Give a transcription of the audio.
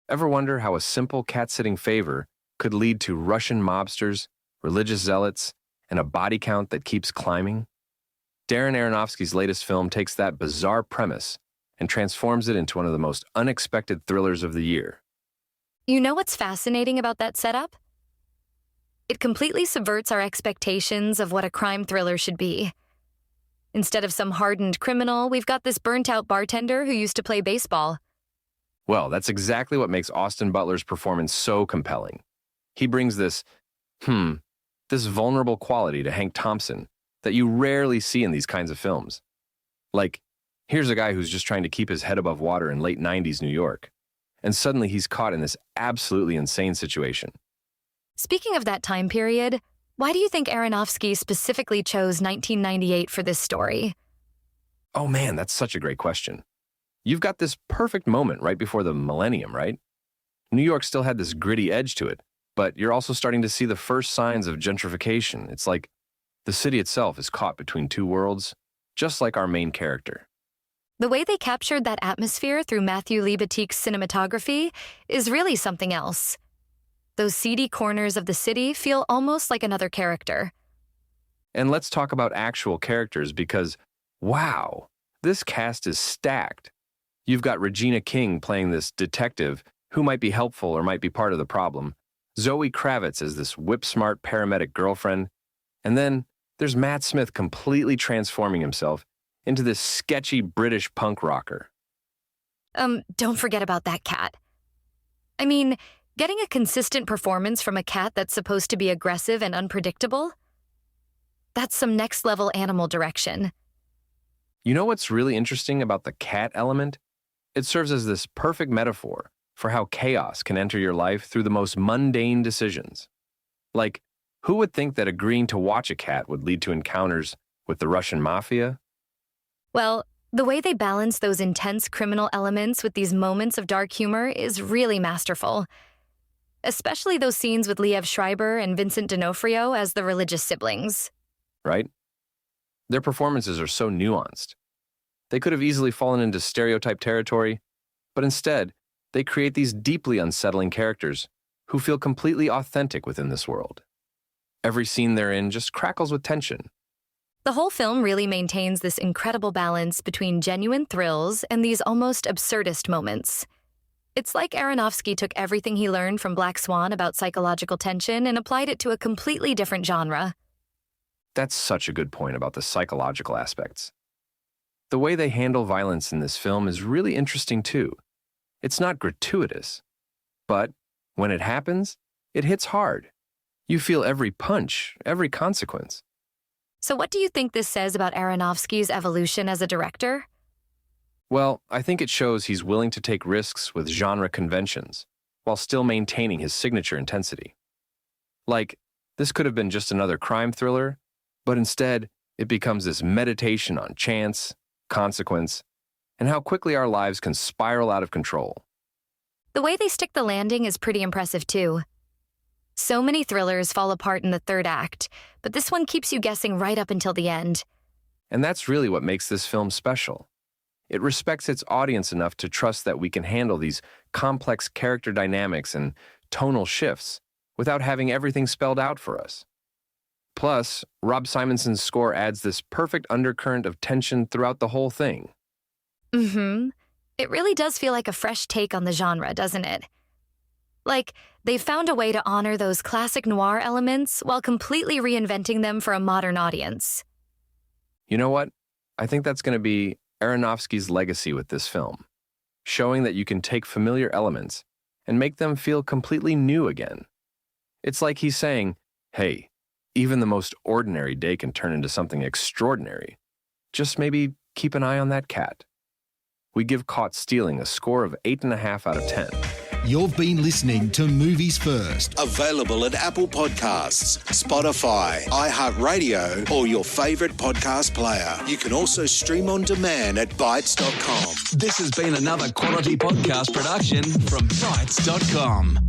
Ever wonder how a simple cat-sitting favor could lead to Russian mobsters, religious zealots, and a body count that keeps climbing? Darren Aronofsky's latest film takes that bizarre premise and transforms it into one of the most unexpected thrillers of the year. You know what's fascinating about that setup? It completely subverts our expectations of what a crime thriller should be. Instead of some hardened criminal, we've got this burnt-out bartender who used to play baseball. Well, that's exactly what makes Justin Butler's performance so compelling. He brings this vulnerable quality to Hank Thompson that you rarely see in these kinds of films. Like, here's a guy who's just trying to keep his head above water in late 90s New York, and suddenly he's caught in this absolutely insane situation. Speaking of that time period, why do you think Aronofsky specifically chose 1998 for this story? Oh man, that's such a great question. You've got this perfect moment right before the millennium, right? New York still had this gritty edge to it, but you're also starting to see the first signs of gentrification. It's like the city itself is caught between two worlds, just like our main character. The way they captured that atmosphere through Lee Batik's cinematography is really something else. Those seedy corners of the city feel almost like another character. And let's talk about actual characters because, wow, this cast is stacked. You've got Regina King playing this detective who might be helpful or might be part of the problem. Zoe Kravitz as this whip-smart paramedic girlfriend. And then there's Matt Smith completely transforming himself into this sketchy British punk rocker. Don't forget about that cat. I mean, getting a consistent performance from a cat that's supposed to be aggressive and unpredictable? That's some next-level animal direction. You know what's really interesting about the cat element? It serves as this perfect metaphor for how chaos can enter your life through the most mundane decisions. Like, who would think that agreeing to watch a cat would lead to encounters with the Russian mafia? Well, the way they balance those intense criminal elements with these moments of dark humor is really masterful. Especially those scenes with Liev Schreiber and Vincent D'Onofrio as the religious siblings. Right? Their performances are so nuanced. They could have easily fallen into stereotype territory, but instead, they create these deeply unsettling characters who feel completely authentic within this world. Every scene they're in just crackles with tension. The whole film really maintains this incredible balance between genuine thrills and these almost absurdist moments. It's like Aronofsky took everything he learned from Black Swan about psychological tension and applied it to a completely different genre. That's such a good point about the psychological aspects. The way they handle violence in this film is really interesting too. It's not gratuitous, but when it happens, it hits hard. You feel every punch, every consequence. So what do you think this says about Aronofsky's evolution as a director? Well, I think it shows he's willing to take risks with genre conventions while still maintaining his signature intensity. Like, this could have been just another crime thriller, but instead, it becomes this meditation on chance, consequence, and how quickly our lives can spiral out of control. The way they stick the landing is pretty impressive too. So many thrillers fall apart in the third act, but this one keeps you guessing right up until the end. And that's really what makes this film special. It respects its audience enough to trust that we can handle these complex character dynamics and tonal shifts without having everything spelled out for us. Plus, Rob Simonson's score adds this perfect undercurrent of tension throughout the whole thing. It really does feel like a fresh take on the genre, doesn't it? Like, they've found a way to honor those classic noir elements while completely reinventing them for a modern audience. You know what? I think that's going to be Aronofsky's legacy with this film, showing that you can take familiar elements and make them feel completely new again. It's like he's saying, hey, even the most ordinary day can turn into something extraordinary. Just maybe keep an eye on that cat. We give Caught Stealing a score of 8.5 out of 10. You've been listening to Movies First. Available at Apple Podcasts, Spotify, iHeartRadio, or your favourite podcast player. You can also stream on demand at Bytes.com. This has been another quality podcast production from Bytes.com.